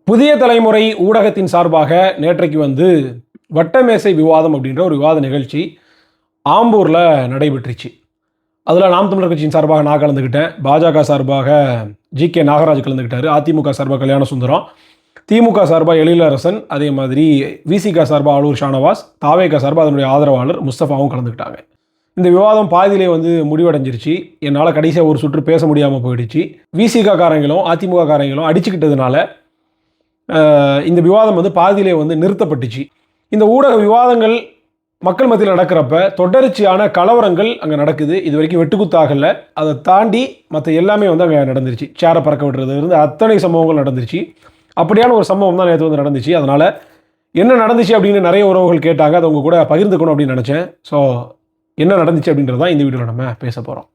புதிய தலைமுறை ஊடகத்தின் சார்பாக நேற்றைக்கு வட்டமேசை விவாதம் அப்படின்ற ஒரு விவாத நிகழ்ச்சி ஆம்பூரில் நடைபெற்றுச்சு. அதில் நாம் தமிழர் கட்சியின் சார்பாக நான் கலந்துக்கிட்டேன், பாஜக சார்பாக ஜி.கே. நாகராஜ் கலந்துக்கிட்டாரு, அதிமுக சார்பாக கல்யாண சுந்தரம், திமுக சார்பாக எழிலரசன், அதே மாதிரி விசிக சார்பாக ஆளூர் ஷானவாஸ், தாவேக சார்பாக அதனுடைய ஆதரவாளர் முஸ்தபாவும் கலந்துக்கிட்டாங்க. இந்த விவாதம் பாதியிலே முடிவடைஞ்சிருச்சு. என்னால் கடைசியாக ஒரு சுற்று பேச முடியாமல் போயிடுச்சு. விசிக காரங்களும் அதிமுக காரங்களும் அடிச்சுக்கிட்டதுனால இந்த விவாதம் பாதியிலே நிறுத்தப்பட்டுச்சு. இந்த ஊடக விவாதங்கள் மக்கள் மத்தியில் நடக்கிறப்ப தொடர்ச்சியான கலவரங்கள் அங்கே நடக்குது. இது வரைக்கும் வெட்டுக்குத்தாகல. அதை தாண்டி மற்ற எல்லாமே அங்கே நடந்துருச்சு. சேரை பறக்க விடுறது அத்தனை சம்பவங்கள் நடந்துருச்சு. அப்படியான ஒரு சம்பவம் தான் நேற்று நடந்துச்சு. அதனால் என்ன நடந்துச்சு அப்படின்னு நிறைய உறவுகள் கேட்டாங்க. அதை உங்க கூட பகிர்ந்துக்கணும் அப்படின்னு நினச்சேன். ஸோ என்ன நடந்துச்சு அப்படின்றது தான் இந்த வீடியோவில் நம்ம பேச போகிறோம்.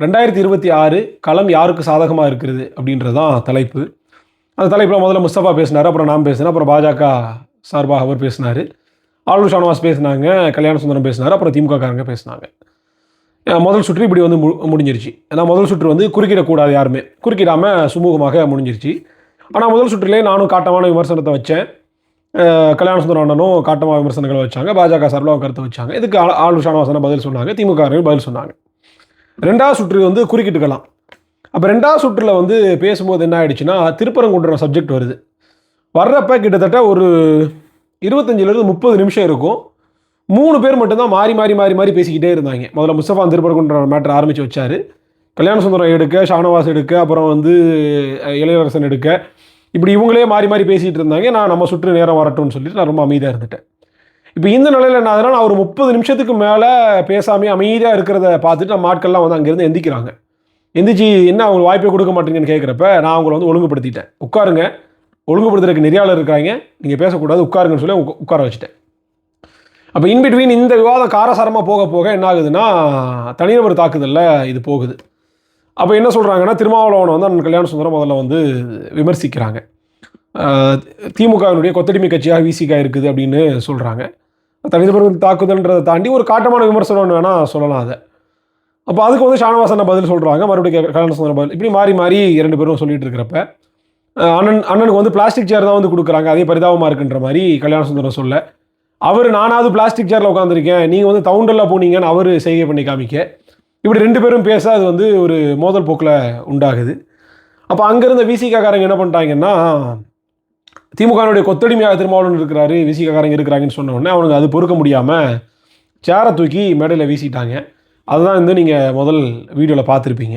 2026 களம் யாருக்கு சாதகமாக இருக்கிறது அப்படின்றது தான் தலைப்பு. அந்த தலைப்பில் முதல்ல முஸ்தபா பேசினார், அப்புறம் நான் பேசினேன், அப்புறம் பாஜக சார்பாக அவர் பேசினார், ஆளூர் ஷானவாஸ் பேசினாங்க, கல்யாண சுந்தரம் பேசினார், அப்புறம் திமுக காரங்க பேசினாங்க. முதல் சுற்று இப்படி முடிஞ்சிருச்சு. ஏன்னா முதல் சுற்று குறுக்கிடக்கூடாது, யாருமே குறுக்கிடாமல் சுமூகமாக முடிஞ்சிருச்சு. ஆனால் முதல் சுற்றிலே நானும் காட்டமான விமர்சனத்தை வச்சேன், கல்யாண சுந்தரம் அண்ணனும் காட்டமான விமர்சனங்களை வச்சாங்க, பாஜக சார்பில் கருத்தை வச்சாங்க. இதுக்கு ஆளூர் ஷானவாசனை பதில் சொன்னாங்க, திமுக காரர்கள் பதில் சொன்னாங்க. ரெண்டாவது சுற்று குறுக்கிட்டுக்கலாம். அப்போ ரெண்டாவது சுற்றில் பேசும்போது என்ன ஆயிடுச்சுன்னா, திருப்பரங்குன்றம் சப்ஜெக்ட் வருது. வர்றப்ப கிட்டத்தட்ட ஒரு 25-30 நிமிஷம் இருக்கும். 3 பேர் மட்டும்தான் மாறி மாறி மாறி மாறி பேசிக்கிட்டே இருந்தாங்க. முதல்ல முஸ்தபா திருப்பரங்குன்றம் மேட்டர் ஆரம்பித்து வச்சார், கல்யாண சுந்தரம் எடுக்க, ஷானவாஸ் எடுக்க, அப்புறம் எழிலரசன் எடுக்க, இப்படி இவங்களே மாறி மாறி பேசிகிட்டு இருந்தாங்க. நான் நம்ம சுற்று நேரம் வரட்டும்னு சொல்லிட்டு நான் ரொம்ப அமைதியாக இருந்துட்டேன். இப்போ இந்த நிலையில் என்ன ஆகுதுன்னா, நான் ஒரு 30 நிமிஷத்துக்கு மேலே பேசாமே அமைதியாக இருக்கிறத பார்த்துட்டு நம்ம ஆட்கள்லாம் அங்கேருந்து எந்திக்கிறாங்க. எந்திரிச்சு என்ன அவங்களுக்கு வாய்ப்பே கொடுக்க மாட்டீங்கன்னு கேட்குறப்ப நான் அவங்கள ஒழுங்குபடுத்திட்டேன். உட்காருங்க, ஒழுங்குபடுத்துறதுக்கு நெறியாளர் இருக்காங்க, நீங்கள் பேசக்கூடாது, உட்காருங்கன்னு சொல்லி உட்கார வச்சுட்டேன். அப்போ இன்பிட்வீன் இந்த விவாதம் காரசாரமாக போக போக என்ன ஆகுதுன்னா, தனிநபர் தாக்குதலில் இது போகுது. அப்போ என்ன சொல்கிறாங்கன்னா, திருமாவளவனை அண்ணன் கல்யாண சுந்தரம் முதல்ல விமர்சிக்கிறாங்க. திமுகவினுடைய கொத்தடிமை கட்சியாக விசிக இருக்குது அப்படின்னு சொல்கிறாங்க. தனிநபர் தாக்குதல்ன்றதை தாண்டி ஒரு காட்டமான விமர்சனம்னு வேணால் சொல்லலாம் அதை. அப்போ அதுக்கு ஷானவாசன் பதில் சொல்கிறாங்க, மறுபடியும் கல்யாண சுந்தரம் பதில், இப்படி மாறி மாறி 2 பேரும் சொல்லிட்டு இருக்கிறப்ப அண்ணனுக்கு பிளாஸ்டிக் சேர் தான் கொடுக்குறாங்க, அதே பரிதாபமாக இருக்குன்ற மாதிரி கல்யாண சுந்தரம் சொல்ல, அவர் நானாவது பிளாஸ்டிக் சேரில் உட்காந்துருக்கேன், நீங்கள் தவுண்டலில் போனீங்கன்னு அவர் செய்கை பண்ணி காமிக்க, இப்படி 2 பேரும் பேச அது ஒரு மோதல் போக்கில் உண்டாகுது. அப்போ அங்கேருந்த விசிகாரங்க என்ன பண்ணிட்டாங்கன்னா, திமுகனுடைய கொத்தடிமையாக திருமாவளவன் இருக்கிறாரு, விசிகாரங்க இருக்கிறாங்கன்னு சொன்ன உடனே அவனுக்கு அது பொறுக்க முடியாமல் சேரை தூக்கி மேடையில் வீசிட்டாங்க. அதுதான் நீங்கள் முதல் வீடியோவில் பார்த்துருப்பீங்க.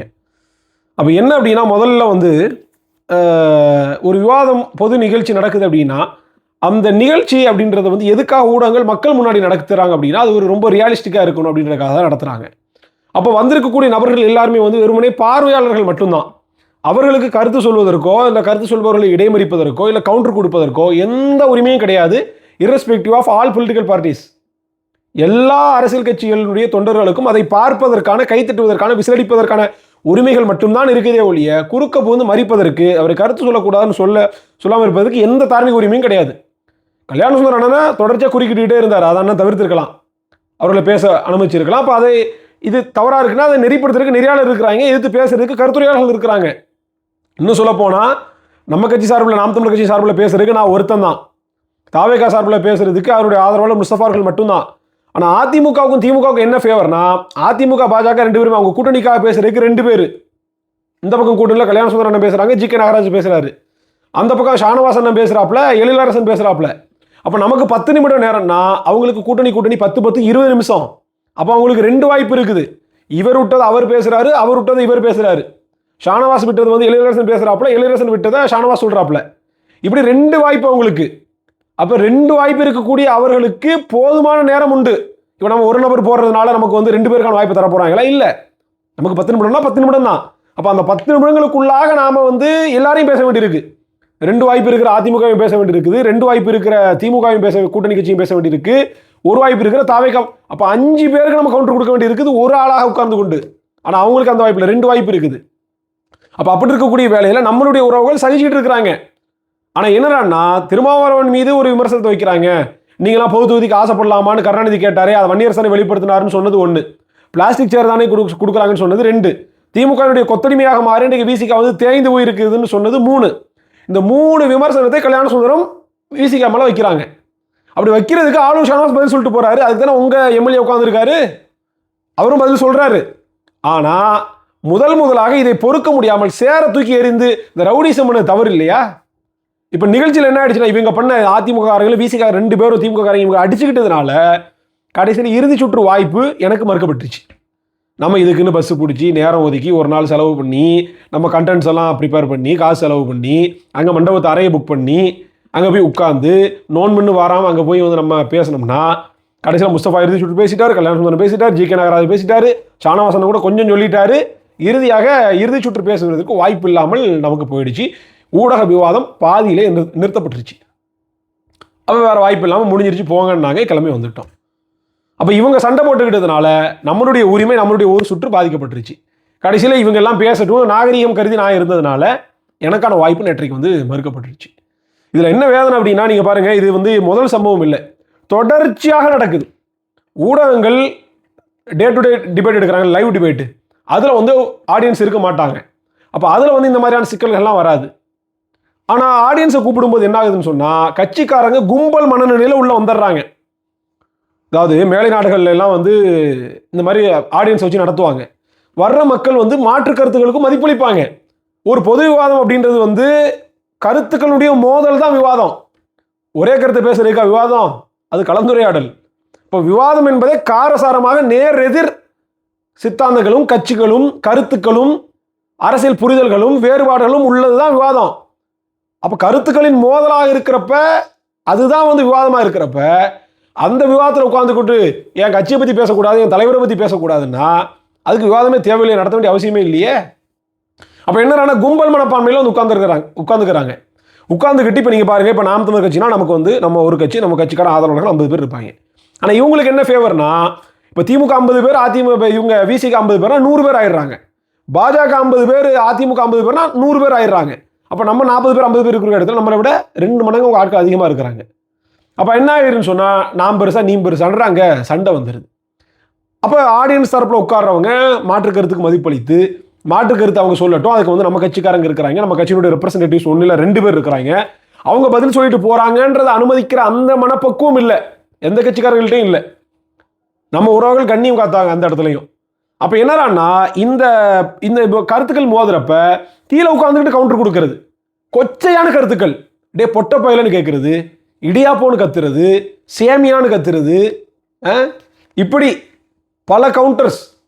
அப்போ என்ன அப்படின்னா, முதல்ல ஒரு விவாதம் பொது நிகழ்ச்சி நடக்குது அப்படின்னா, அந்த நிகழ்ச்சி அப்படின்றத எதுக்காக ஊடகங்கள் மக்கள் முன்னாடி நடத்துகிறாங்க அப்படின்னா, அது ஒரு ரொம்ப ரியாலிஸ்டிக்காக இருக்கணும் அப்படின்றதுக்காக தான் நடத்துகிறாங்க. அப்போ வந்திருக்கக்கூடிய நபர்கள் எல்லாருமே வெறுமனே பார்வையாளர்கள் மட்டும்தான். அவர்களுக்கு கருத்து சொல்வதற்கோ, இல்லை கருத்து சொல்பவர்களை இடைமறிப்பதற்கோ, இல்லை கவுண்டர் கொடுப்பதற்கோ எந்த உரிமையும் கிடையாது. Irrespective of all political parties, எல்லா அரசியல் கட்சிகளுடைய தொண்டர்களுக்கும் அதை பார்ப்பதற்கான, கைத்தட்டுவதற்கான, விசிலடிப்பதற்கான உரிமைகள் மட்டும்தான் இருக்குதே ஒழிய, குறுக்க புகுந்து மறிப்பதற்கு, அவர் கருத்து சொல்லக்கூடாதுன்னு சொல்லாமல் இருப்பதற்கு எந்த தார்மீக உரிமையும் கிடையாது. கல்யாண சுந்தரம் அண்ணனை தொடர்ச்சியாக குறுக்கிட்டுக்கிட்டே இருந்தார், அதை அண்ணன் தவிர்த்திருக்கலாம், அவர்களை பேச அனுமதிச்சிருக்கலாம். அப்போ அதை இது தவறாக இருக்குன்னா அதை நெறிப்படுத்துறதுக்கு நெறியாளர் இருக்கிறாங்க, எதிர்த்து பேசுறதுக்கு கருத்துரையாளர்கள் இருக்கிறாங்க. இன்னும் சொல்ல போனால் நம்ம கட்சி சார்பில், நாம் தமிழர் கட்சி சார்பில் பேசுறதுக்கு நான் ஒருத்தன் தான், தாவேகா சார்பில் பேசுறதுக்கு அவருடைய ஆதரவாளர் முஸ்தபார்கள் மட்டும்தான். ஆனால் அதிமுகவுக்கும் திமுகவுக்கும் என்ன ஃபேவர்னா, அதிமுக பாஜக 2 பேருமே அவங்க கூட்டணிக்காக பேசுறதுக்கு 2 பேர். இந்த பக்கம் கூட்டணியில் கல்யாண சுந்தரம் அண்ணன் பேசுகிறாங்க, ஜி.கே. நாகராஜ் பேசுகிறாரு, அந்த பக்கம் ஷானவாஸ் அண்ணன் பேசுகிறாப்புல, எழிலரசன் பேசுகிறாப்புல. அப்போ நமக்கு 10 நிமிடம் நேரம்னா அவங்களுக்கு கூட்டணி 10-20 நிமிஷம். அப்போ அவங்களுக்கு 2 வாய்ப்பு இருக்குது. இவர் விட்டது அவர் பேசுகிறாரு, அவர் விட்டது இவர் பேசுகிறாரு. ஷானவாஸ் விட்டது எழிலரசன் பேசுகிறாப்புல, எழிலரசன் விட்டதை ஷானவாஸ் சொல்கிறாப்புல. இப்படி 2 வாய்ப்பு அவங்களுக்கு. அப்போ 2 வாய்ப்பு இருக்கக்கூடிய அவர்களுக்கு போதுமான நேரம் உண்டு. இப்போ நம்ம ஒரு நபர் போடுறதுனால நமக்கு 2 பேருக்கான வாய்ப்பு தர போகிறாங்களா? இல்லை. நமக்கு 10 நிமிடம்னா 10 நிமிடம் தான். அப்போ அந்த 10 நிமிடங்களுக்குள்ளாக நாம் எல்லாரையும் பேச வேண்டியிருக்கு. 2 வாய்ப்பு இருக்கிற அதிமுகவும் பேச வேண்டியிருக்குது, 2 வாய்ப்பு இருக்கிற திமுகவும் பேச, கூட்டணி கட்சியும் பேச வேண்டியிருக்கு, 1 வாய்ப்பு இருக்கிற தாவேகா. அப்போ 5 பேருக்கு நம்ம கவுண்டர் கொடுக்க வேண்டி இருக்குது ஒரு ஆளாக உட்கார்ந்து கொண்டு. ஆனால் அவங்களுக்கு அந்த வாய்ப்பு இல்லை, 2 வாய்ப்பு இருக்குது. அப்போ அப்படி இருக்கக்கூடிய வேலையில் நம்மளுடைய உறவுகள் சகிச்சுட்டு இருக்கிறாங்க. ஆனால் என்னடான்னா திருமாவளவன் மீது ஒரு விமர்சனத்தை வைக்கிறாங்க. நீங்களாம் பொது தொகுதிக்கு ஆசைப்படலாமான்னு கருணாநிதி கேட்டாரே, அதை வன்னியரசனை வெளிப்படுத்தினாருன்னு சொன்னது 1, பிளாஸ்டிக் சேர் தானே கொடுக்குறாங்கன்னு சொன்னது 2, திமுகவுடைய கொத்தடிமையாக மாறி இன்றைக்கு விசிகா வந்து தேய்ந்து போயிருக்குதுன்னு சொன்னது 3. இந்த 3 விமர்சனத்தை கல்யாண சுந்தரம் விசிகா மேலே வைக்கிறாங்க. அப்படி வைக்கிறதுக்கு ஆளும் ஷானவாஸ் பதில் சொல்லிட்டு போறாரு. அதுக்கு தானே உங்க எம்எல்ஏ உட்காந்துருக்காரு, அவரும் பதில் சொல்றாரு. ஆனா முதலாக இதை பொறுக்க முடியாமல் சேர தூக்கி எறிந்து இந்த ரவுடிசம் பண்ண தவறு இல்லையா? இப்ப நிகழ்ச்சியில் என்ன ஆயிடுச்சுன்னா, இவங்க பண்ண அதிமுக காரங்களும் விசிகா 2 பேரும் திமுக காரங்க இவங்க அடிச்சுக்கிட்டதுனால கடைசியில் இறுதி சுற்று வாய்ப்பு எனக்கு மறுக்கப்பட்டுருச்சு. நம்ம இதுக்குன்னு பஸ்ஸு பிடிச்சி நேரம் ஒதுக்கி ஒரு நாள் செலவு பண்ணி நம்ம கண்டென்ட்ஸ் எல்லாம் ப்ரிப்பேர் பண்ணி காசு செலவு பண்ணி அங்கே மண்டபத்தை அறையை புக் பண்ணி அங்கே போய் உட்காந்து நோன் பண்ணு வராமல் அங்கே போய் வந்து நம்ம பேசணும்னா கடைசியில் முஸ்தபா இறுதி சுற்று பேசிட்டார், கல்யாண சுந்தரம் பேசிட்டார், ஜி கே நாகராஜ் பேசிட்டாரு, ஷானவாசன் கூட கொஞ்சம் சொல்லிட்டாரு. இறுதியாக இறுதி சுற்று பேசுவதற்கு வாய்ப்பு இல்லாமல் நமக்கு போயிடுச்சு. ஊடக விவாதம் பாதியிலே நிறுத்தப்பட்டுருச்சு. அப்போ வேறு வாய்ப்பு இல்லாமல் முடிஞ்சிருச்சு, போங்கன்னாங்க, கிளம்பி வந்துட்டோம். அப்போ இவங்க சண்டை போட்டுக்கிட்டதுனால நம்மளுடைய உரிமை, நம்மளுடைய ஒரு சுற்று பாதிக்கப்பட்டுருச்சு. கடைசியில் இவங்க எல்லாம் பேசட்டும் நாகரீகம் கருதி நான் இருந்ததுனால எனக்கான வாய்ப்பு நேற்றைக்கு வந்து மறுக்கப்பட்டுருச்சு. இதில் என்ன வேதனை அப்படின்னா, நீங்கள் பாருங்கள், இது வந்து முதல் சம்பவம் இல்லை, தொடர்ச்சியாக நடக்குது. ஊடகங்கள் டே டு டே டிபேட் எடுக்கிறாங்க, லைவ் டிபேட்டு, அதில் வந்து ஆடியன்ஸ் இருக்க மாட்டாங்க. அப்போ அதில் வந்து இந்த மாதிரியான சிக்கல்கள்லாம் வராது. ஆனால் ஆடியன்ஸை கூப்பிடும்போது என்ன ஆகுதுன்னு சொன்னால், கட்சிக்காரங்க கும்பல் மனநிலையில் உள்ளே வந்துடுறாங்க. அதாவது மேலை நாடுகள்ல எல்லாம் வந்து இந்த மாதிரி ஆடியன்ஸ் வச்சு நடத்துவாங்க. வர்ற மக்கள் வந்து மாற்று கருத்துக்களுக்கும் மதிப்பளிப்பாங்க. ஒரு பொது விவாதம் அப்படின்றது வந்து கருத்துக்களுடைய மோதல் தான் விவாதம். ஒரே கருத்தை பேசுறதுக்கா விவாதம்? அது கலந்துரையாடல். இப்போ விவாதம் என்பதே காரசாரமாக நேர் எதிர் சித்தாந்தங்களும் கட்சிகளும் கருத்துக்களும் அரசியல் புரிதல்களும் வேறுபாடுகளும் உள்ளதுதான் விவாதம். அப்போ கருத்துக்களின் மோதலாக இருக்கிறப்ப அதுதான் வந்து விவாதமாக இருக்கிறப்ப அந்த விவாதத்தில் உட்காந்துக்கிட்டு என் கட்சியை பற்றி பேசக்கூடாது, என் தலைவரை பற்றி பேசக்கூடாதுன்னா அதுக்கு விவாதமே தேவையில்லையே, நடத்த வேண்டிய அவசியமே இல்லையே. அப்போ என்னன்னா கும்பல் மனப்பான்மையில் வந்து உட்காந்துக்கிறாங்க. உட்காந்துக்கிட்டு இப்போ நீங்கள் பாருங்கள், இப்போ நாம் தமிழர் கட்சினா நமக்கு வந்து நம்ம ஒரு கட்சி, நம்ம கட்சிக்கான ஆதரவாளர்கள் 50 பேர் இருப்பாங்க. ஆனால் இவங்களுக்கு என்ன ஃபேவர்னா, இப்போ திமுக 50 பேர், அதிமுக இவங்க விசிக்கு 50 பேர்னா 100 பேர் ஆயிடுறாங்க. பாஜக 50 பேர், அதிமுக 50 பேர்னா 100 பேர் ஆயிடுறாங்க. அப்போ நம்ம 40 பேர் 50 பேர் இருக்கிற இடத்துல நம்மளை விட 2 மடங்கு உங்கள் ஆட்கள் அதிகமாக இருக்கிறாங்க. அப்போ என்ன ஆயிருன்னு சொன்னால், நாம் பெருசா நீ பெருசான்ற அங்கே சண்டை வந்துடுது. அப்போ ஆடியன்ஸ் தரப்பில் உட்கார்றவங்க மாற்று கருத்துக்கு மதிப்பளித்து மாற்று கருத்து அவங்க சொல்லட்டும், அதுக்கு வந்து நம்ம கட்சிக்காரங்க இருக்கிறாங்க, நம்ம கட்சியினுடைய ரெப்ரஸன்டேட்டிவ்ஸ் 1 இல்லை 2 பேர் இருக்கிறாங்க, அவங்க பதில் சொல்லிட்டு போறாங்கன்றதை அனுமதிக்கிற அந்த மனப்பக்குவம் இல்லை, எந்த கட்சிக்காரங்கள்ட்டையும் இல்லை. நம்ம உறவுகள் கண்ணியம் காத்தாங்க அந்த இடத்துலையும். அப்போ என்னடான்னா இந்த இந்த கருத்துக்கள் மோதுறப்ப கீழே உட்காந்துக்கிட்டு கவுண்டர் கொடுக்கறது, கொச்சையான கருத்துக்கள், டே பொட்ட பயிலன்னு கேட்கறது, இடியாப்போன்னு கத்துறது, சேமியான்னு கத்துறது, இப்படி பல கவுண்டர்ஸ்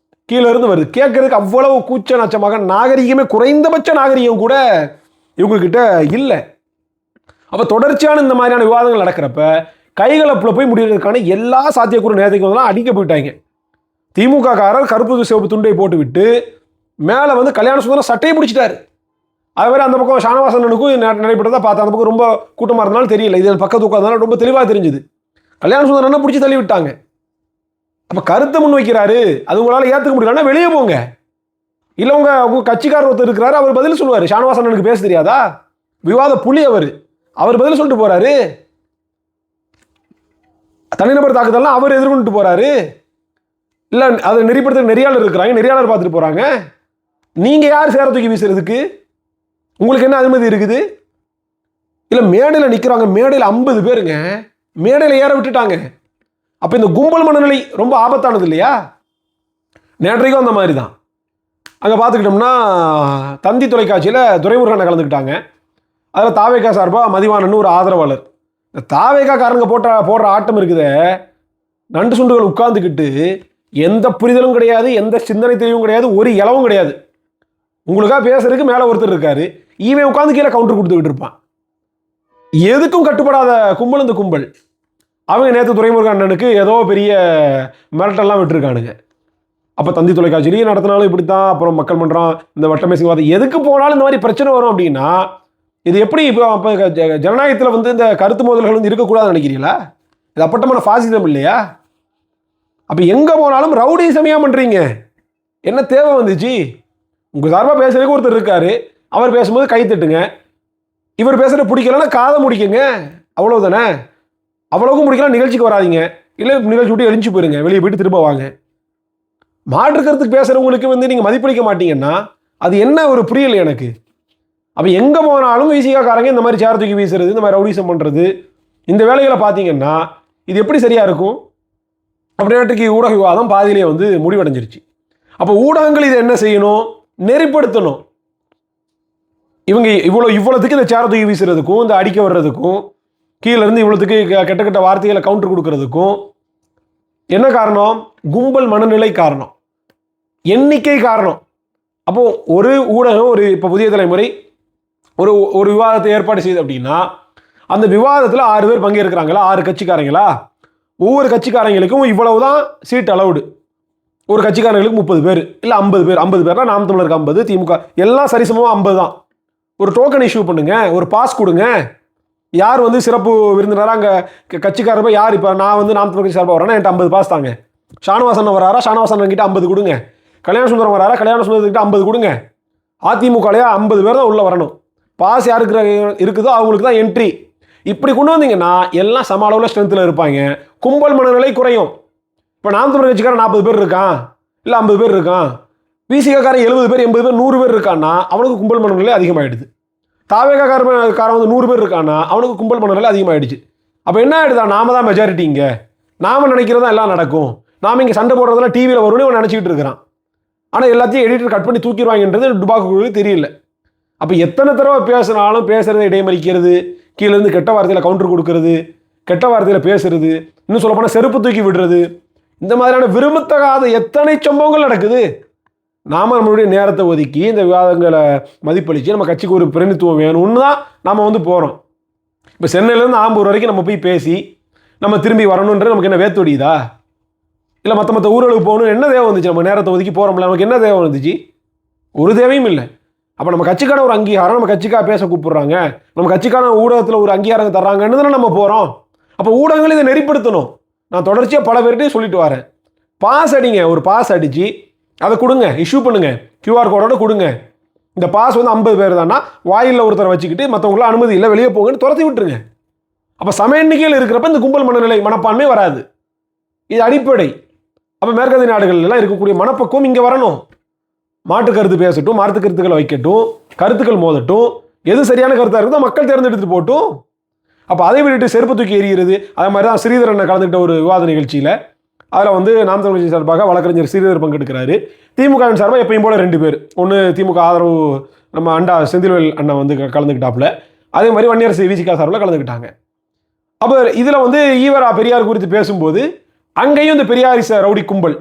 கீழே இருந்து வருது. கேட்கறதுக்கு அவ்வளவு கூச்ச நச்சமாக, நாகரிகமே குறைந்தபட்ச நாகரிகம் கூட இவங்ககிட்ட இல்லை. அப்போ தொடர்ச்சியான இந்த மாதிரியான விவாதங்கள் நடக்கிறப்ப கைகலப்பில் போய் முடிகிறதுக்கான எல்லா சாத்தியக்கூறு நேரத்துக்கு வந்து அடிக்க போயிட்டாங்க. திமுக காரர் கருப்பு சிவப்பு துண்டை போட்டு விட்டு மேலே வந்து கல்யாண சுந்தரம் சட்டையை பிடிச்சிட்டாரு. அது மாதிரி அந்த பக்கம் ஷானவாசனுக்கும் நடைபெற்றதை பார்த்தா அந்த பக்கம் ரொம்ப கூட்டமாக இருந்தாலும் தெரியல, இது பக்கத்து உட்கார்ந்தாலும் ரொம்ப தெளிவாக தெரிஞ்சுது. கல்யாண சுந்தரம் பிடிச்சி தள்ளி விட்டாங்க. அப்போ கருத்தை முன் வைக்கிறாரு, அது உங்களால் ஏற்றுக்க முடியலன்னா வெளியே போங்க. இல்லை உங்கள் கட்சிக்காரர் ஒருத்தர் இருக்கிறாரு, அவர் பதில் சொல்லுவார். ஷானவாசனுக்கு பேச தெரியாதா? விவாத புலி அவர் பதில் சொல்லிட்டு போறாரு. தனிநபர் தாக்குதல்லாம் அவர் எதிர்கொண்டு போறாரு. இல்லை அதை நெறிப்படுத்த நெறியாளர் இருக்கிறாங்க, நெறியாளர் பார்த்துட்டு போறாங்க. நீங்க யார் சேர தூக்கி வீசுறதுக்கு? உங்களுக்கு என்ன அனுமதி இருக்குது? இல்லை மேடையில் நிற்கிறாங்க, மேடையில் 50 பேருங்க, மேடையில் ஏற விட்டுட்டாங்க. அப்போ இந்த கும்பல் மனநிலை ரொம்ப ஆபத்தானது இல்லையா? நேற்றைக்கும் அந்த மாதிரி தான். அங்கே பார்த்துக்கிட்டோம்னா தந்தி தொலைக்காட்சியில் துரைமுருகனை கலந்துக்கிட்டாங்க. அதில் தாவேகா சார்பாக மதிவானன் ஒரு ஆதரவாளர். இந்த தாவேகா காரங்க போடுற ஆட்டம் இருக்குதே, நண்டு சுண்டுகள் உட்கார்ந்துக்கிட்டு எந்த புரிதலும் கிடையாது, எந்த சிந்தனை தெளிவும் கிடையாது, ஒரு இலவும் கிடையாது. உங்களுக்காக பேசுறதுக்கு மேலே ஒருத்தர் இருக்காரு, இவன் உட்காந்து கீழே கவுண்டர் கொடுத்துக்கிட்டு இருப்பான். எதுக்கும் கட்டுப்படாத கும்பல் இந்த கும்பல். அவங்க நேற்று துரைமுருகன் அண்ணனுக்கு ஏதோ பெரிய மிரட்டெல்லாம் விட்டுருக்கானுங்க. அப்போ தந்தி தொலைக்காட்சியிலேயே நடத்தினாலும் இப்படித்தான், அப்புறம் மக்கள் மன்றம், இந்த வட்டமேசிவாதம், எதுக்கு போனாலும் இந்த மாதிரி பிரச்சனை வரும் அப்படின்னா இது எப்படி இப்போ ஜனநாயகத்தில் வந்து இந்த கருத்து மோதல்கள் வந்து இருக்கக்கூடாதுன்னு நினைக்கிறீங்களா? இது அப்பட்டமான ஃபாசிசம் இல்லையா? அப்போ எங்கே போனாலும் ரவுடிசமையா பண்ணுறீங்க. என்ன தேவை வந்துச்சு? உங்கள் சார்பாக பேசுறதுக்கு ஒருத்தர் இருக்காரு, அவர் பேசும்போது கை தட்டுங்க. இவர் பேசுகிறது பிடிக்கலன்னா காதை முடிக்குங்க, அவ்வளோதானே. அவ்வளோக்கும் முடிக்கலாம், நிகழ்ச்சிக்கு வராதிங்க. இல்லை நிகழ்ச்சி விட்டு எழிஞ்சு போயிருங்க, வெளியே போயிட்டு திரும்ப வாங்க. மாற்று கருத்துக்கு பேசுகிறவங்களுக்கு வந்து நீங்கள் மதிப்பளிக்க மாட்டீங்கன்னா அது என்ன ஒரு புரியல எனக்கு. அப்போ எங்கே போனாலும் விசிகாக்காரங்க இந்த மாதிரி சேர் தூக்கி வீசுறது, இந்த மாதிரி ரவுடிசம் பண்ணுறது, இந்த வேலைகளை பார்த்தீங்கன்னா இது எப்படி சரியாக இருக்கும்? அப்படின்ட்டு ஊடக விவாதம் பாதியிலே வந்து முடிவடைஞ்சிருச்சு. அப்போ ஊடகங்கள் இதை என்ன செய்யணும்? நெறிப்படுத்தணும். இவங்க இவ்வளோத்துக்கு இந்த சேர் தூக்கி வீசுறதுக்கும், இந்த அடிக்க வர்றதுக்கும், கீழே இருந்து இவ்வளோத்துக்கு கெட்ட கெட்ட வார்த்தைகளை கவுண்டர் கொடுக்கறதுக்கும் என்ன காரணம்? கும்பல் மனநிலை காரணம், எண்ணிக்கை காரணம். அப்போ ஒரு ஊடகம் இப்போ புதிய தலைமுறை ஒரு விவாதத்தை ஏற்பாடு செய்யுது அப்படின்னா அந்த விவாதத்தில் 6 பேர் பங்கேற்கிறாங்களா, 6 கட்சிக்காரங்களா, ஒவ்வொரு கட்சிக்காரங்களுக்கும் இவ்வளவுதான் சீட் அலவுடு. ஒரு கட்சிக்காரங்களுக்கு 30 பேர் இல்லை 50 பேர். 50 பேர்னா நாம் தமிழருக்கு 50, திமுக எல்லாம் சரிசமமாக 50 தான். ஒரு டோக்கன் இஷ்யூ பண்ணுங்க, ஒரு பாஸ் கொடுங்க. யார் வந்து சிறப்பு விருந்தினராக அங்கே கட்சிக்காரர் போய் யார் இப்போ நான் வந்து நாம் தமிழ் சார்பாக வரேன்னா என்கிட்ட 50 பாஸ் தாங்க. ஷானவாசன் வராரா, ஷானவாசன் கிட்ட 50 கொடுங்க. கல்யாண சுந்தரம் வராரா, கல்யாண சுந்தரத்துக்கிட்ட 50 கொடுங்க. அதிமுகலையா 50 பேர் தான் உள்ளே வரணும். பாஸ் யாருக்கு இருக்குதோ அவங்களுக்கு தான் என்ட்ரி. இப்படி கொண்டு வந்தீங்கன்னா எல்லாம் சம அளவில் ஸ்ட்ரென்த்தில் இருப்பாங்க. கும்பல் மனநிலை குறையும். இப்போ நாம் தமிழ் கட்சிக்காரன் 40 பேர் இருக்கான், இல்லை 50 பேர் இருக்கான். விசிகாரன் 70 பேர் 80 பேர் 100 பேர் இருக்கான்னா அவனுக்கு கும்பல் மனநிலை அதிகமாகிடுது. தாவேகாரன் வந்து 100 பேர் இருக்கான்னா அவனுக்கு கும்பல் மனநிலை அதிகமாகிடுச்சு. அப்போ என்ன ஆகிடுதா? நாம தான் மெஜாரிட்டி. இங்கே நாம நினைக்கிறதா எல்லாம் நடக்கும். நாம் இங்கே சண்டை போடுறதெல்லாம் டிவியில் வரும்னு அவன் நினச்சிக்கிட்டு இருக்கிறான். ஆனால் எல்லாத்தையும் எடிட்டர் கட் பண்ணி தூக்கிடுவாங்கன்றது டுபாக்கு தெரியல. அப்போ எத்தனை தடவை பேசினாலும் பேசுகிறத இடைமறிக்கிறது, கீழேருந்து கெட்ட வார்த்தையில் கவுண்டர் கொடுக்கறது, கெட்ட வார்த்தையில் பேசுறது, இன்னும் சொல்லப்போனால் செருப்பு தூக்கி விடுறது, இந்த மாதிரியான விரும்பத்தகாத எத்தனை சம்பவங்கள் நடக்குது. நாம் நம்மளுடைய நேரத்தை ஒதுக்கி இந்த விவாதங்களை மதிப்பளித்து நம்ம கட்சிக்கு ஒரு பிரதிநிதித்துவம் வேணும்னு தான் நாம் வந்து போகிறோம். இப்போ சென்னையிலேருந்து ஆம்பூர் வரைக்கும் நம்ம போய் பேசி நம்ம திரும்பி வரணுன்றது நமக்கு என்ன வேத்தொடியுதா? இல்லை மற்ற ஊர்களுக்கு போகணும் என்ன தேவை வந்துச்சு? நம்ம நேரத்தை ஒதுக்கி போகிறோம்ல, நமக்கு என்ன தேவை வந்துச்சு? ஒரு தேவையும் இல்லை. அப்போ நம்ம கட்சிக்கான ஒரு அங்கீகாரம், நம்ம கட்சிக்காக பேச கூப்பிடுறாங்க, நம்ம கட்சிக்கான ஊடகத்தில் ஒரு அங்கீகாரம் தர்றாங்கன்னு தானே நம்ம போகிறோம். அப்போ ஊடகங்கள் இதை நெறிப்படுத்தணும். நான் தொடர்ச்சியாக பல பேர்கிட்டையும் சொல்லிட்டு வரேன். பாஸ் அடிங்க, ஒரு பாஸ் அடித்து அதை கொடுங்க, இஷ்யூ பண்ணுங்க, கியூஆர் கோடோட கொடுங்க. இந்த பாஸ் வந்து 50 பேர் தானா, வாயிலில் ஒருத்தரை வச்சுக்கிட்டு மற்றவங்களாம் அனுமதி இல்லை வெளியே போங்கன்னு துரத்தி விட்டுருங்க. அப்போ சம எண்ணிக்கையில் இருக்கிறப்ப இந்த கும்பல் மனப்பான்மை வராது. இது அடிப்படை. அப்போ மேற்கத்திய நாடுகள்லாம் இருக்கக்கூடிய மனப்பக்குவம் இங்கே வரணும். மாற்று கருத்து பேசட்டும், மாற்று கருத்துக்களை வைக்கட்டும், கருத்துக்கள் மோதட்டும், எது சரியான கருத்தாக இருக்குதோ மக்கள் தேர்ந்தெடுத்து போட்டும். அப்போ அதை விட்டுட்டு செருப்பு தூக்கி எறிகிறது. அதே மாதிரி தான் ஸ்ரீதரன் கலந்துக்கிட்ட ஒரு விவாத நிகழ்ச்சியில் அதில் வந்து நாம் தமிழ் கட்சி சார்பாக வழக்கறிஞர் ஸ்ரீதர் பங்கெடுக்கிறாரு. திமுகவின் சார்பாக எப்பயும் போல 2 பேர், ஒன்று திமுக ஆதரவு நம்ம அண்டா செந்தில்வேல் அண்ணன் வந்து கலந்துக்கிட்டாப்புல, அதே மாதிரி வன்னியரசு விசிகா சார்பில் கலந்துக்கிட்டாங்க. அப்போ இதில் வந்து ஈவரா பெரியார் குறித்து பேசும்போது அங்கேயும் இந்த பெரியாரிச ரவுடி கும்பல்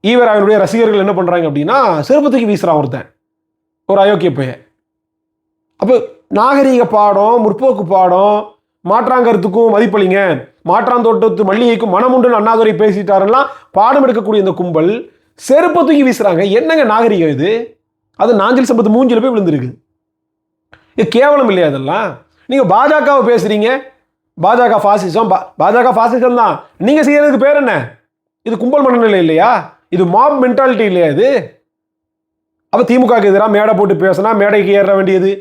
ஈவராவினுடைய ரசிகர்கள் என்ன பண்ணுறாங்க அப்படின்னா செருப்பு தூக்கி வீசுகிறான் ஒருத்தன், ஒரு அயோக்கிய பையன். அப்போ நாகரீக பாடம், முற்போக்கு பாடம், மாற்றாங்கருத்துக்கும் மதிப்பளிங்க, மாற்றாந்தோட்டத்து மல்லிகைக்கும் மனமுண்டுன்னு அண்ணாதுரை பேசிட்டாரெல்லாம் பாடம் எடுக்கக்கூடிய இந்த கும்பல் செருப்பை தூக்கி வீசுறாங்க. என்னங்க நாகரீகம் இது? அது நாஞ்சில் சம்பத்து மூஞ்சில் போய் விழுந்திருக்கு. இது கேவலம் இல்லையா? அதெல்லாம் நீங்கள் பாஜகவை பேசுறீங்க, பாஜக பாசிசம், பாஜக பாசிசம் தான். நீங்கள் செய்யறதுக்கு பேர் என்ன? இது கும்பல் மனநிலை இல்லையா? இது மாப் மென்டாலிட்டி இல்லையா இது? அப்போ திமுகவுக்கு எதிராக மேடை போட்டு பேசினா மேடைக்கு ஏற வேண்டியது,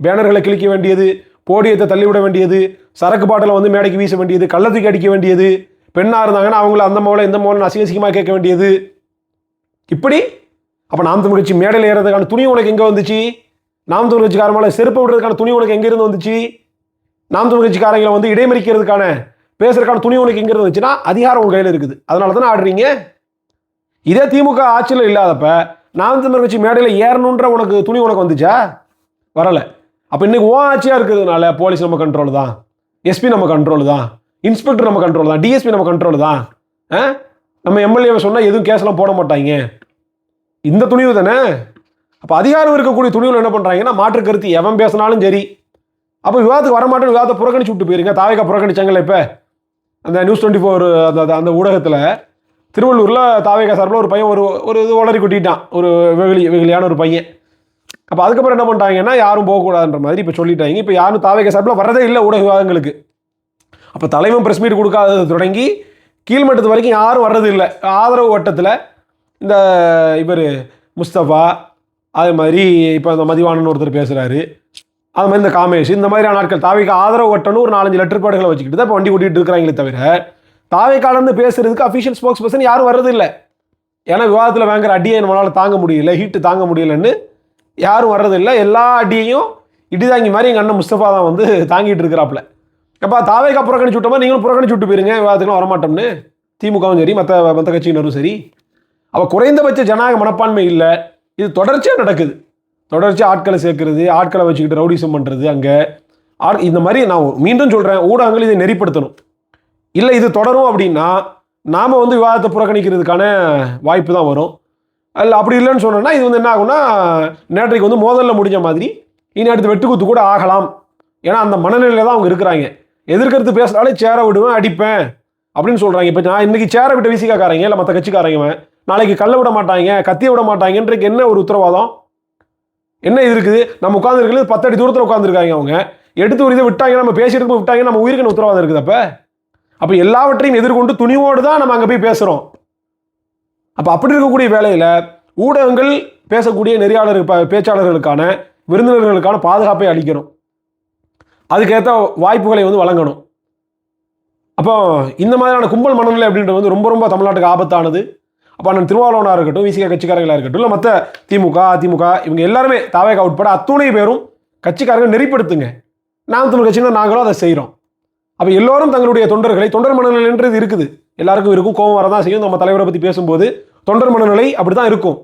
பேனர்களை கிழிக்க வேண்டியது, போடியத்தை தள்ளிவிட வேண்டியது, சரக்கு பாட்டில் வந்து மேடைக்கு வீச வேண்டியது, கள்ளத்துக்கு அடிக்க வேண்டியது, பெண்ணாக இருந்தாங்கன்னா அவங்கள அந்த மோளை இந்த மோளை அசிங்கமாக கேட்க வேண்டியது. இப்படி அப்போ நாம் தமிழ் கட்சி மேடையில் ஏறதுக்கான துணி உனக்கு எங்கே வந்துச்சு? நாம் தமிழ் கட்சிக்காரமால செருப்பு விடுறதுக்கான துணி உனக்கு எங்கேருந்து வந்துச்சு? நாம் தமிழ் கட்சிக்காரங்களை வந்து இடைமறிக்கிறதுக்கான பேசுறதுக்கான துணி உனக்கு எங்கே இருந்துச்சுன்னா அதிகாரம் உங்கள் கையில் இருக்குது. அதனால தானே ஆடுறீங்க. இதே திமுக ஆட்சியில் இல்லாதப்ப நாம் தமிழ் கட்சி மேடையில் ஏறணுன்ற உனக்கு துணி உனக்கு வந்துச்சா? வரலை. அப்போ இன்னைக்கு ஆட்சியாக இருக்கிறதுனால போலீஸ் நம்ம கண்ட்ரோல் தான், எஸ்பி நம்ம கண்ட்ரோல் தான், இன்ஸ்பெக்டர் நம்ம கண்ட்ரோல் தான், டிஎஸ்பி நம்ம கண்ட்ரோல் தான். நம்ம எம்எல்ஏவை சொன்னால் எதுவும் கேஸ்லாம் போட மாட்டாங்க. இந்த துணிவு தானே. அப்போ அதிகாரம் இருக்கக்கூடிய துணிவில் என்ன பண்ணுறாங்கன்னா மாற்று கருத்து எவன் பேசினாலும் சரி. அப்போ விவாதத்துக்கு வரமாட்டேன்னு விவாதத்தை புறக்கணிச்சு விட்டு போயிருங்க. தாவேக்கா புறக்கணிச்சாங்கல்ல. இப்போ அந்த நியூஸ் 24 அந்த ஊடகத்தில் திருவள்ளூரில் தாவேக்கா சார்பில் ஒரு பையன் ஒரு இது உளறி கொட்டிட்டான். ஒரு வெகுளியான ஒரு பையன் அப்போ அதுக்கப்புறம் என்ன பண்ணிட்டாங்கன்னா யாரும் போகக்கூடாதுன்ற மாதிரி இப்போ சொல்லிட்டாங்க. இப்போ யாரும் தாவேக சார்பில் வரதே இல்லை ஊடக விவாதங்களுக்கு. அப்போ தலைவன் ப்ரெஸ் மீட் கொடுக்காதது தொடங்கி கீழ்மட்டத்து வரைக்கும் யாரும் வர்றது இல்லை. ஆதரவு வட்டத்தில் இந்த இவர் முஸ்தபா, அது மாதிரி இப்போ இந்த மதிவானன் ஒருத்தர் பேசுகிறாரு, அது மாதிரி இந்த காமேஷ், இந்த மாதிரியான நாட்கள் தாவேக்கு ஆதரவு வட்டன்னு ஒரு 4-5 லெட்டர்பாடுகளை வச்சுக்கிட்டு தான் இப்போ வண்டி ஓட்டிகிட்டு இருக்கிறாங்களே தவிர தாவேக்காலந்து பேசுறதுக்கு அஃபிஷியல் ஸ்போக்ஸ் பர்சன் யாரும் வர்றது இல்லை. ஏன்னா விவாதத்தில் வாங்குற அடியை நம்மளால் தாங்க முடியல, ஹீட்டு தாங்க முடியலன்னு யாரும் வர்றதில்லை. எல்லா அடியையும் இடிதாங்கி மாதிரி எங்கள் அண்ணன் முஸ்தபா தான் வந்து தாங்கிட்டு இருக்கிறாப்புல. அப்போ தாவேக்கா புறக்கணிச்சு விட்டோமா, நீங்களும் புறக்கணிச்சு விட்டு போயிருங்க, விவாதத்துக்குலாம் வரமாட்டோம்னு திமுகவும் சரி மற்ற கட்சியினரும் சரி. அவள் குறைந்தபட்ச ஜனநாயக மனப்பான்மை இல்லை. இது தொடர்ச்சியாக நடக்குது. தொடர்ச்சியாக ஆட்களை சேர்க்கறது, ஆட்களை வச்சுக்கிட்டு ரவுடிசம் பண்ணுறது. அங்கே இந்த மாதிரி நான் மீண்டும் சொல்கிறேன், ஊடகங்கள் இதை நெறிப்படுத்தணும். இல்லை இது தொடரும் அப்படின்னா நாம் வந்து விவாதத்தை புறக்கணிக்கிறதுக்கான வாய்ப்பு தான் வரும். அதில் அப்படி இல்லைன்னு சொன்னோன்னா இது வந்து என்ன ஆகும்னா நேற்றைக்கு வந்து மோதலில் முடிஞ்ச மாதிரி இனி அடுத்து வெட்டுக்குத்து கூட ஆகலாம். ஏன்னா அந்த மனநிலையில் தான் அவங்க இருக்கிறாங்க. எதிர்கருத்து பேசுனாலே சேரை விடுவேன், அடிப்பேன் அப்படின்னு சொல்கிறாங்க. இப்போ நான் இன்றைக்கி சேரை விட்டு விசிக்காரங்க இல்லை மற்ற கட்சிக்காரங்க நாளைக்கு கல்லை விட மாட்டாங்க, கத்தியை விட மாட்டாங்கன்றதுக்கு என்ன ஒரு உத்தரவாதம், என்ன இது இருக்குது? நம்ம உட்காந்துருக்கிறது 10 அடி தூரத்தில் உட்காந்துருக்காங்க. அவங்க எடுத்து ஒரு இதை விட்டாங்க, நம்ம பேசிட்டு விட்டாங்க, நம்ம உயிருக்குன்னு உத்தரவாதம் இருக்குது. அப்போ எல்லாவற்றையும் எதிர்கொண்டு துணிவோடு தான் நம்ம அங்கே போய் பேசுகிறோம். அப்போ அப்படி இருக்கக்கூடிய வேலையில் ஊடகங்கள் பேசக்கூடிய பேச்சாளர்களுக்கான விருந்தினர்களுக்கான பாதுகாப்பை அளிக்கணும். அதுக்கேற்ற வாய்ப்புகளை வந்து வழங்கணும். அப்போ இந்த மாதிரியான கும்பல் மனநிலை அப்படின்றது வந்து ரொம்ப ரொம்ப தமிழ்நாட்டுக்கு ஆபத்தானது. அப்போ நான் திருமாவளவனாக இருக்கட்டும், விசிக கட்சிக்காரங்களாக இருக்கட்டும், இல்லை மற்ற திமுக அதிமுக இவங்க எல்லாருமே தாவேகா உட்பட அத்துணை பேரும் கட்சிக்காரர்கள் நெறிப்படுத்துங்க. நாம் தமிழ் கட்சினா நாங்களும் அதை செய்கிறோம். அப்போ எல்லோரும் தங்களுடைய தொண்டர் மனநிலைன்றது இருக்குது, எல்லாருக்கும் இருக்கும், கோபம் வரதான் செய்யும். நம்ம தலைவரை பற்றி பேசும்போது தொண்டர் மனநிலை அப்படி தான் இருக்கும்.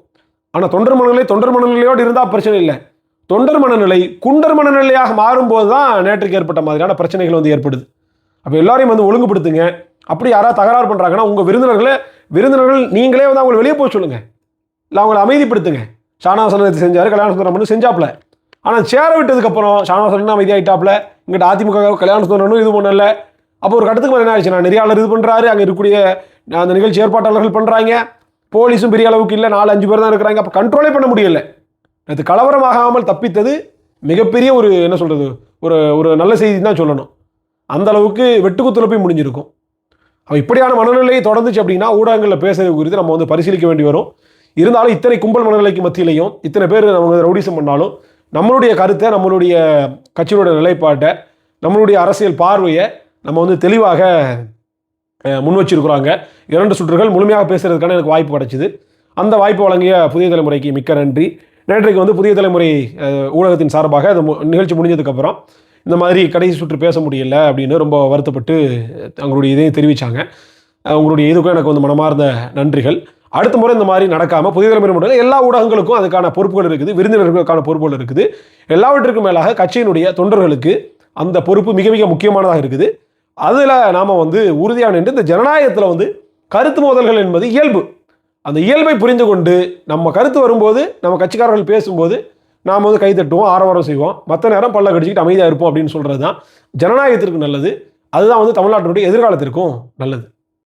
ஆனால் தொண்டர் மனநிலையோடு இருந்தால் பிரச்சனை இல்லை. தொண்டர் மனநிலை குண்டர் மனநிலையாக மாறும்போது தான் நேற்றுக்கு ஏற்பட்ட மாதிரியான பிரச்சனைகள் வந்து ஏற்படுது. அப்போ எல்லாரையும் வந்து ஒழுங்குபடுத்துங்க. அப்படி யாராவது தகராறு பண்ணுறாங்கன்னா உங்கள் விருந்தினர்கள் நீங்களே வந்து அவங்களை வெளியே போக சொல்லுங்கள், இல்லை அவங்களை அமைதிப்படுத்துங்க. ஷானவாசன் செஞ்சார், கல்யாண சுந்தரம் பண்ணி செஞ்சாப்புல. ஆனால் சேர விட்டதுக்கப்புறம் ஷானவாசன் அமைதியாகிட்டாப்புல, இங்கிட்ட அதிமுக கல்யாண சுந்தரனும் இது பண்ணல. அப்போ ஒரு கட்டத்துக்கு மேலே என்ன ஆயிடுச்சு, நான் நெறியாளர் இது பண்ணுறாரு, அங்கே இருக்கக்கூடிய அந்த நிகழ்ச்சி ஏற்பாட்டாளர்கள் பண்ணுறாங்க, போலீஸும் பெரிய அளவுக்கு இல்லை, 4-5 பேர் தான் இருக்கிறாங்க. அப்போ கண்ட்ரோலே பண்ண முடியலை. அது கலவரமாகாமல் தப்பித்தது மிகப்பெரிய ஒரு என்ன சொல்கிறது ஒரு நல்ல செய்தி தான் சொல்லணும். அந்த அளவுக்கு வெட்டுக்குத்துல போய் முடிஞ்சிருக்கும். அவள் இப்படியான மனநிலையை தொடர்ந்துச்சு அப்படின்னா ஊடகங்களில் பேசுறது குறித்து நம்ம வந்து பரிசீலிக்க வேண்டி வரும். இருந்தாலும் இத்தனை கும்பல் மனநிலைக்கு மத்தியிலையும் இத்தனை பேர் நம்ம ரவுடிசம் பண்ணாலும் நம்மளுடைய கருத்தை, நம்மளுடைய கட்சியோட நிலைப்பாட்டை, நம்மளுடைய அரசியல் பார்வையை நம்ம வந்து தெளிவாக முன் வச்சிருக்கிறாங்க. 2 சுற்றுகள் முழுமையாக பேசுறதுக்கான எனக்கு வாய்ப்பு கிடைச்சிது. அந்த வாய்ப்பு வழங்கிய புதிய தலைமுறைக்கு மிக்க நன்றி. நேற்றைக்கு வந்து புதிய தலைமுறை ஊடகத்தின் சார்பாக அந்த நிகழ்ச்சி முடிஞ்சதுக்கப்புறம் இந்த மாதிரி கடைசி சுற்று பேச முடியல அப்படின்னு ரொம்ப வருத்தப்பட்டு அவங்களுடைய இதையும் தெரிவித்தாங்க. அவங்களுடைய இதுக்கும் எனக்கு வந்து மனமார்ந்த நன்றிகள். அடுத்த முறை இந்த மாதிரி நடக்காமல் புதிய தலைமுறை மட்டும் எல்லா ஊடகங்களுக்கும் அதுக்கான பொறுப்புகள் இருக்குது, விருந்தினர்களுக்கான பொறுப்புகள் இருக்குது. எல்லாவற்றுக்கும் மேலாக கட்சியினுடைய தொண்டர்களுக்கு அந்த பொறுப்பு மிக மிக முக்கியமானதாக இருக்குது. அதில் நாம் வந்து உறுதியான நின்று இந்த ஜனநாயகத்தில் வந்து கருத்து மோதல்கள் என்பது இயல்பு. அந்த இயல்பை புரிந்து கொண்டு நம்ம கருத்து வரும்போது நம்ம கட்சிக்காரர்கள் பேசும்போது நாம் வந்து கை தட்டுவோம், ஆரவாரம் செய்வோம், மற்ற நேரம் பல்ல கடிச்சிக்கிட்டு அமைதியாக இருப்போம் அப்படின்னு சொல்கிறது தான் ஜனநாயகத்திற்கு நல்லது. அதுதான் வந்து தமிழ்நாட்டினுடைய எதிர்காலத்திற்கும் நல்லது.